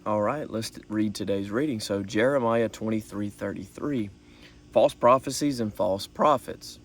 All right, let's read today's reading. So Jeremiah 23:33, false prophecies and false prophets.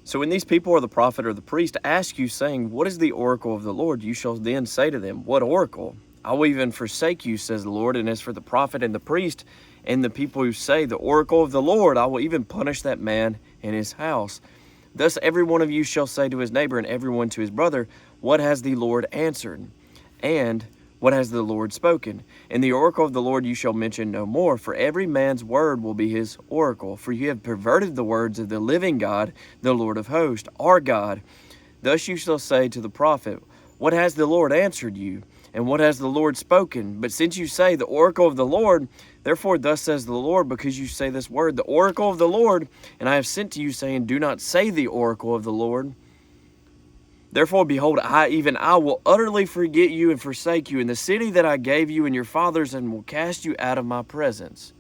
So when these people or the prophet or the priest ask you, saying, "What is the oracle of the Lord?" you shall then say to them, "What oracle? I will even forsake you, says the Lord. And as for the prophet and the priest and the people who say, the oracle of the Lord, I will even punish that man and his house. Thus every one of you shall say to his neighbor and everyone to his brother, What has the Lord answered? And what has the Lord spoken? And the oracle of the Lord you shall mention no more, for every man's word will be his oracle. For you have perverted the words of the living God, the Lord of hosts, our God. Thus you shall say to the prophet, What has the Lord answered you? And what has the Lord spoken? But since you say, The oracle of the Lord, therefore thus says the Lord, because you say this word, The oracle of the Lord, and I have sent to you, saying, Do not say the oracle of the Lord. Therefore, behold, I will utterly forget you and forsake you in the city that I gave you and your fathers, and will cast you out of my presence.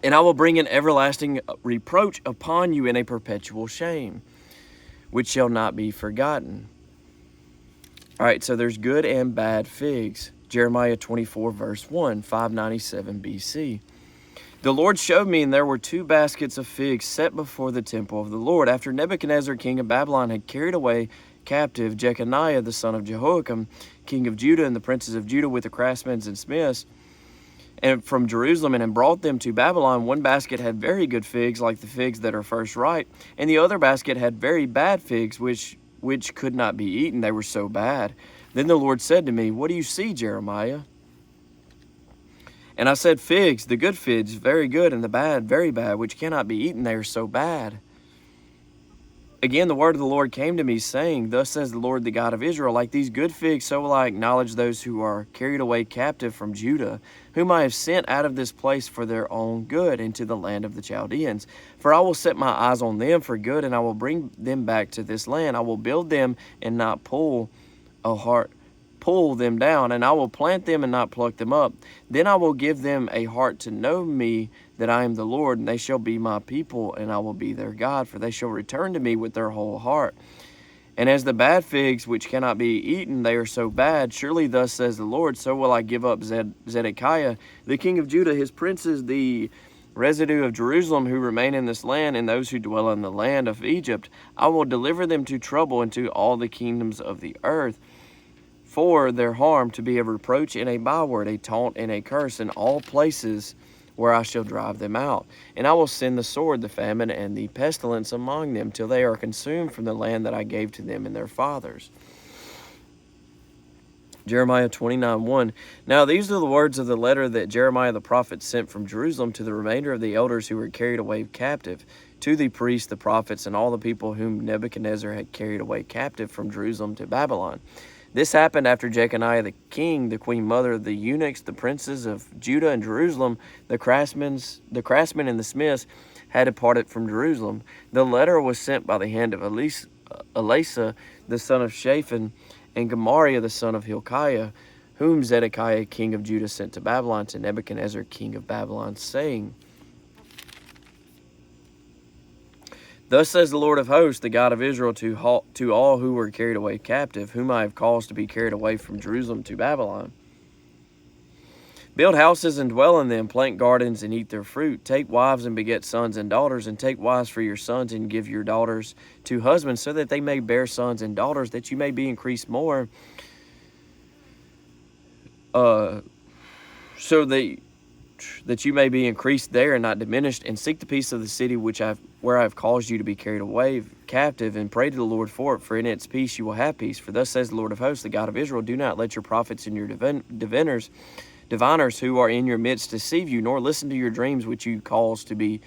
And I will bring an everlasting reproach upon you and a perpetual shame, which shall not be forgotten. All right, so there's good and bad figs. Jeremiah 24, verse 1, 597 BC. The Lord showed me, and there were 2 baskets of figs set before the temple of the Lord. After Nebuchadnezzar, king of Babylon, had carried away captive Jeconiah, the son of Jehoiakim, king of Judah, and the princes of Judah with the craftsmen and smiths, and from Jerusalem, and had brought them to Babylon, one basket had very good figs, like the figs that are first ripe, and the other basket had very bad figs, which could not be eaten. They were so bad. Then the Lord said to me, What do you see, Jeremiah? And I said, Figs, the good figs, very good, and the bad, very bad, which cannot be eaten. They are so bad. Again, the word of the Lord came to me, saying, Thus says the Lord, the God of Israel, like these good figs, so will I acknowledge those who are carried away captive from Judah, whom I have sent out of this place for their own good into the land of the Chaldeans. For I will set my eyes on them for good, and I will bring them back to this land. I will build them and not pull them down, and I will plant them and not pluck them up. Then I will give them a heart to know me, that I am the Lord, and they shall be my people, and I will be their God, for they shall return to me with their whole heart. And as the bad figs which cannot be eaten, they are so bad, surely thus says the Lord, so will I give up Zedekiah, the king of Judah, his princes, the residue of Jerusalem, who remain in this land, and those who dwell in the land of Egypt. I will deliver them to trouble and to all the kingdoms of the earth, for their harm, to be a reproach and a byword, a taunt and a curse in all places where I shall drive them out. And I will send the sword, the famine, and the pestilence among them, till they are consumed from the land that I gave to them and their fathers. Jeremiah 29:1. Now these are the words of the letter that Jeremiah the prophet sent from Jerusalem to the remainder of the elders who were carried away captive, to the priests, the prophets, and all the people whom Nebuchadnezzar had carried away captive from Jerusalem to Babylon. This happened after Jeconiah the king, the queen mother, the eunuchs, the princes of Judah and Jerusalem, the craftsmen and the smiths had departed from Jerusalem. The letter was sent by the hand of Elisha, the son of Shaphan, and Gemariah, the son of Hilkiah, whom Zedekiah king of Judah sent to Babylon, to Nebuchadnezzar king of Babylon, saying, Thus says the Lord of hosts, the God of Israel, to all who were carried away captive, whom I have caused to be carried away from Jerusalem to Babylon. Build houses and dwell in them, plant gardens and eat their fruit. Take wives and beget sons and daughters, and take wives for your sons and give your daughters to husbands, so that they may bear sons and daughters, that you may be increased more, so that you may be increased there and not diminished, and seek the peace of the city where I have caused you to be carried away captive, and pray to the Lord for it, for in its peace you will have peace. For thus says the Lord of hosts, the God of Israel, do not let your prophets and your diviners who are in your midst deceive you, nor listen to your dreams which you cause to be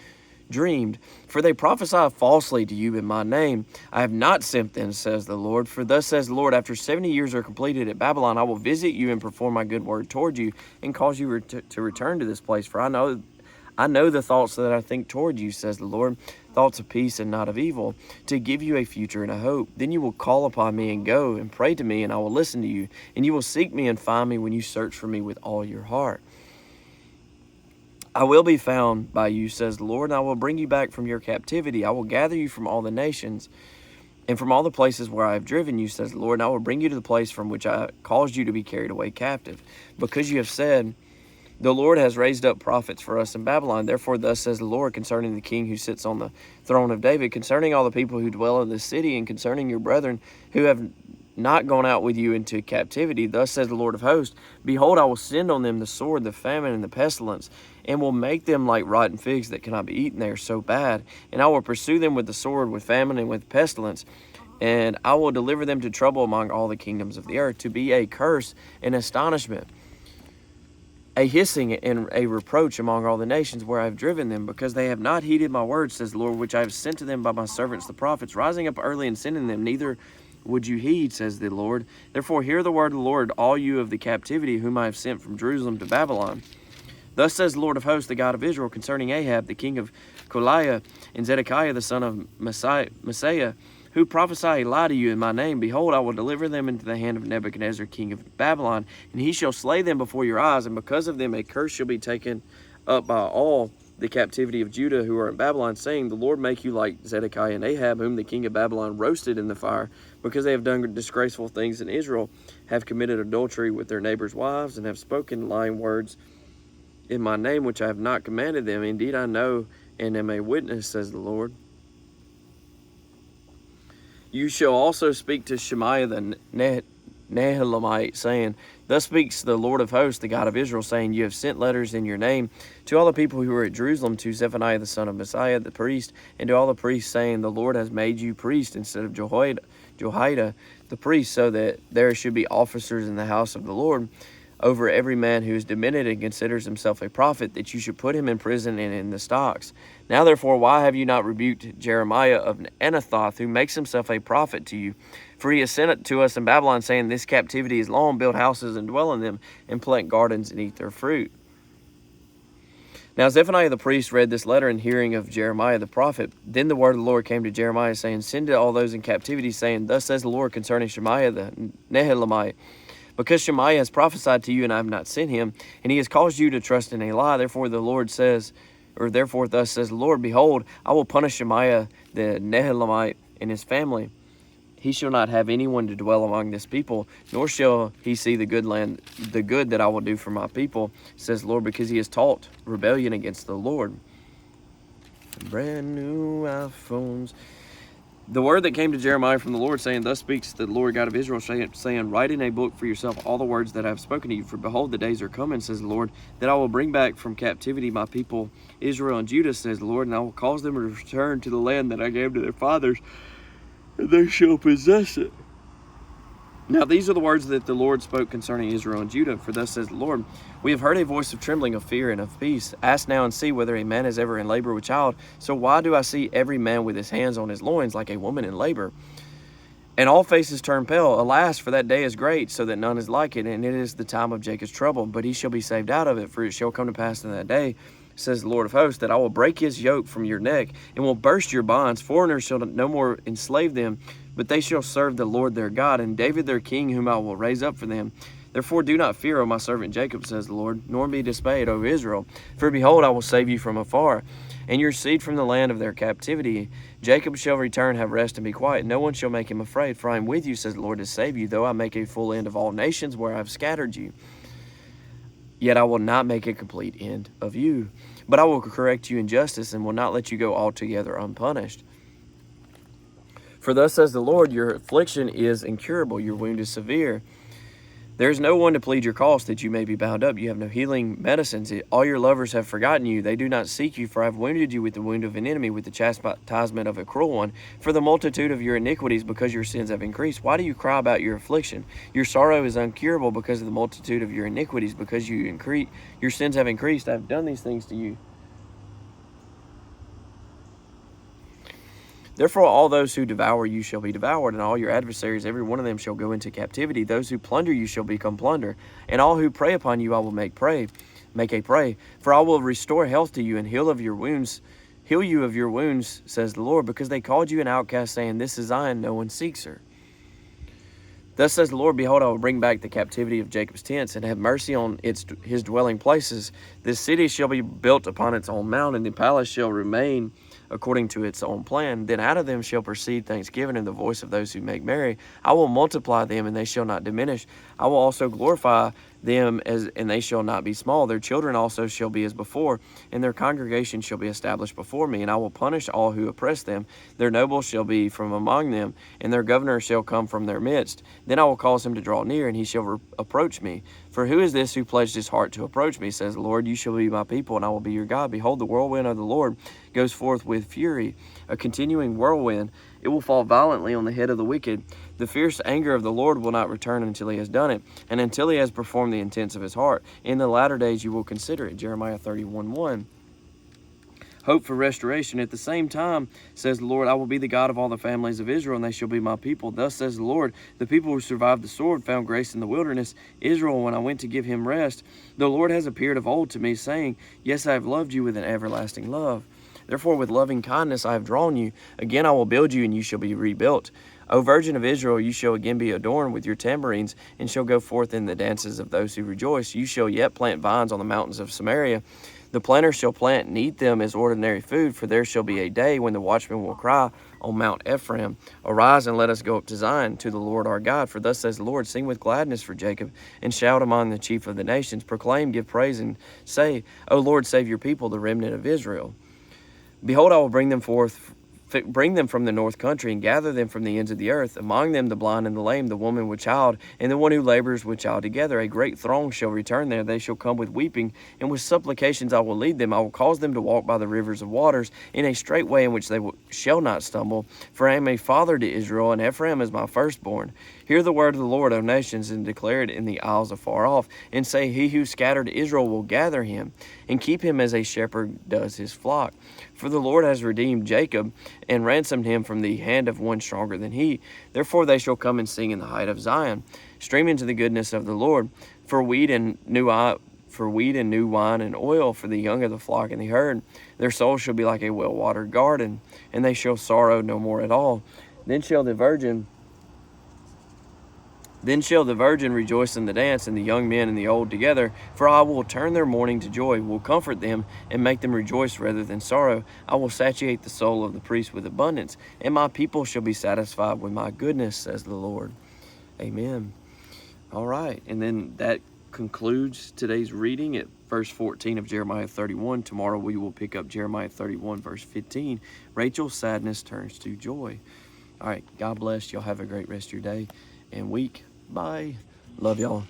dreamed. For they prophesy falsely to you in my name. I have not sent them, says the Lord. For thus says the Lord, after 70 years are completed at Babylon, I will visit you and perform my good word toward you, and cause you to return to this place. For I know the thoughts that I think toward you, says the Lord, thoughts of peace and not of evil, to give you a future and a hope. Then you will call upon me and go and pray to me, and I will listen to you. And you will seek me and find me when you search for me with all your heart. I will be found by you, says the Lord, and I will bring you back from your captivity. I will gather you from all the nations and from all the places where I have driven you, says the Lord, and I will bring you to the place from which I caused you to be carried away captive. Because you have said, the Lord has raised up prophets for us in Babylon. Therefore, thus says the Lord concerning the king who sits on the throne of David, concerning all the people who dwell in this city, and concerning your brethren who have not gone out with you into captivity. Thus says the Lord of hosts, behold, I will send on them the sword, the famine, and the pestilence, and will make them like rotten figs that cannot be eaten. They are so bad. And I will pursue them with the sword, with famine, and with pestilence. And I will deliver them to trouble among all the kingdoms of the earth, to be a curse and astonishment, a hissing and a reproach among all the nations where I have driven them, because they have not heeded my words, says the Lord, which I have sent to them by my servants the prophets, rising up early and sending them, neither would you heed, says the Lord. Therefore hear the word of the Lord, all you of the captivity whom I have sent from Jerusalem to Babylon. Thus says the Lord of hosts, the God of Israel, concerning Ahab, the king of Koliah, and Zedekiah, the son of Messiah, who prophesy a lie to you in my name. Behold, I will deliver them into the hand of Nebuchadnezzar, king of Babylon, and he shall slay them before your eyes, and because of them a curse shall be taken up by all the captivity of Judah who are in Babylon, saying, the Lord make you like Zedekiah and Ahab, whom the king of Babylon roasted in the fire, because they have done disgraceful things in Israel, have committed adultery with their neighbors' wives, and have spoken lying words in my name, which I have not commanded them. Indeed, I know and am a witness, says the Lord. You shall also speak to Shemaiah the Nehelamite, saying, thus speaks the Lord of hosts, the God of Israel, saying, you have sent letters in your name to all the people who are at Jerusalem, to Zephaniah the son of Messiah the priest, and to all the priests, saying, the Lord has made you priest instead of Jehoiada the priest, so that there should be officers in the house of the Lord over every man who is demented and considers himself a prophet, that you should put him in prison and in the stocks. Now therefore, why have you not rebuked Jeremiah of Anathoth, who makes himself a prophet to you? For he has sent it to us in Babylon, saying, this captivity is long, build houses and dwell in them, and plant gardens and eat their fruit. Now Zephaniah the priest read this letter in hearing of Jeremiah the prophet. Then the word of the Lord came to Jeremiah, saying, send to all those in captivity, saying, thus says the Lord concerning Shemaiah the Nehelamite, because Shemaiah has prophesied to you, and I have not sent him, and he has caused you to trust in a lie. Therefore thus says the Lord, behold, I will punish Shemaiah the Nehelamite and his family. He shall not have anyone to dwell among this people, nor shall he see the good that I will do for my people, says the Lord, because he has taught rebellion against the Lord. Brand new iPhones. The word that came to Jeremiah from the Lord, saying, thus speaks the Lord God of Israel, saying, write in a book for yourself all the words that I have spoken to you. For behold, the days are coming, says the Lord, that I will bring back from captivity my people Israel and Judah, says the Lord, and I will cause them to return to the land that I gave to their fathers, and they shall possess it. Now these are the words that the Lord spoke concerning Israel and Judah. For thus says the Lord, we have heard a voice of trembling, of fear, and of peace. Ask now and see whether a man is ever in labor with child. So why do I see every man with his hands on his loins, like a woman in labor? And all faces turn pale. Alas, for that day is great, so that none is like it, and it is the time of Jacob's trouble. But he shall be saved out of it, for it shall come to pass in that day, says the Lord of hosts, that I will break his yoke from your neck, and will burst your bonds. Foreigners shall no more enslave them, but they shall serve the Lord their God, and David their king, whom I will raise up for them. Therefore do not fear, O my servant Jacob, says the Lord, nor be dismayed, O Israel. For behold, I will save you from afar, and your seed from the land of their captivity. Jacob shall return, have rest, and be quiet. No one shall make him afraid, for I am with you, says the Lord, to save you, though I make a full end of all nations where I have scattered you. Yet I will not make a complete end of you, but I will correct you in justice, and will not let you go altogether unpunished. For thus says the Lord, your affliction is incurable, your wound is severe. There is no one to plead your cause, that you may be bound up. You have no healing medicines. All your lovers have forgotten you. They do not seek you, for I have wounded you with the wound of an enemy, with the chastisement of a cruel one. For the multitude of your iniquities, because your sins have increased. Why do you cry about your affliction? Your sorrow is incurable because of the multitude of your iniquities, because your sins have increased. I have done these things to you. Therefore all those who devour you shall be devoured, and all your adversaries, every one of them, shall go into captivity. Those who plunder you shall become plunder, and all who prey upon you I will make a prey. For I will restore health to you, and heal you of your wounds, says the Lord, because they called you an outcast, saying, this is Zion, no one seeks her. Thus says the Lord, behold, I will bring back the captivity of Jacob's tents, and have mercy on his dwelling places. This city shall be built upon its own mount, and the palace shall remain according to its own plan. Then out of them shall proceed thanksgiving and the voice of those who make merry. I will multiply them, and they shall not diminish. I will also glorify them, and they shall not be small. Their children also shall be as before, and their congregation shall be established before me. And I will punish all who oppress them. Their nobles shall be from among them, and their governor shall come from their midst. Then I will cause him to draw near, and he shall approach me. For who is this who pledged his heart to approach me, says the Lord? You shall be my people, and I will be your God. Behold, the whirlwind of the Lord goes forth with fury, a continuing whirlwind. It will fall violently on the head of the wicked. The fierce anger of the Lord will not return until he has done it, and until he has performed the intents of his heart. In the latter days you will consider it. Jeremiah 31:1. Hope for restoration. At the same time, says the Lord, I will be the God of all the families of Israel, and they shall be my people. Thus says the Lord, the people who survived the sword found grace in the wilderness. Israel, when I went to give him rest, the Lord has appeared of old to me, saying, yes, I have loved you with an everlasting love. Therefore, with loving kindness I have drawn you. Again I will build you, and you shall be rebuilt. O Virgin of Israel, you shall again be adorned with your tambourines, and shall go forth in the dances of those who rejoice. You shall yet plant vines on the mountains of Samaria. The planter shall plant and eat them as ordinary food, for there shall be a day when the watchman will cry on Mount Ephraim, arise and let us go up to Zion, to the Lord our God. For thus says the Lord, sing with gladness for Jacob, and shout among the chief of the nations. Proclaim, give praise, and say, O Lord, save your people, the remnant of Israel. Behold, I will bring them from the north country, and gather them from the ends of the earth, among them the blind and the lame, the woman with child, and the one who labors with child together. A great throng shall return there. They shall come with weeping, and with supplications I will lead them. I will cause them to walk by the rivers of waters, in a straight way in which they shall not stumble. For I am a father to Israel, and Ephraim is my firstborn. Hear the word of the Lord, O nations, and declare it in the isles afar off, and say, he who scattered Israel will gather him, and keep him as a shepherd does his flock. For the Lord has redeemed Jacob, and ransomed him from the hand of one stronger than he. Therefore they shall come and sing in the height of Zion, streaming to the goodness of the Lord, for wheat and new wine and oil, for the young of the flock and the herd. Their souls shall be like a well-watered garden, and they shall sorrow no more at all. Then shall the virgin rejoice in the dance, and the young men and the old together. For I will turn their mourning to joy, will comfort them, and make them rejoice rather than sorrow. I will satiate the soul of the priest with abundance, and my people shall be satisfied with my goodness, says the Lord. Amen. All right, and then that concludes today's reading at verse 14 of Jeremiah 31. Tomorrow we will pick up Jeremiah 31, verse 15. Rachel's sadness turns to joy. All right, God bless. Y'all have a great rest of your day and week. Bye. Love y'all.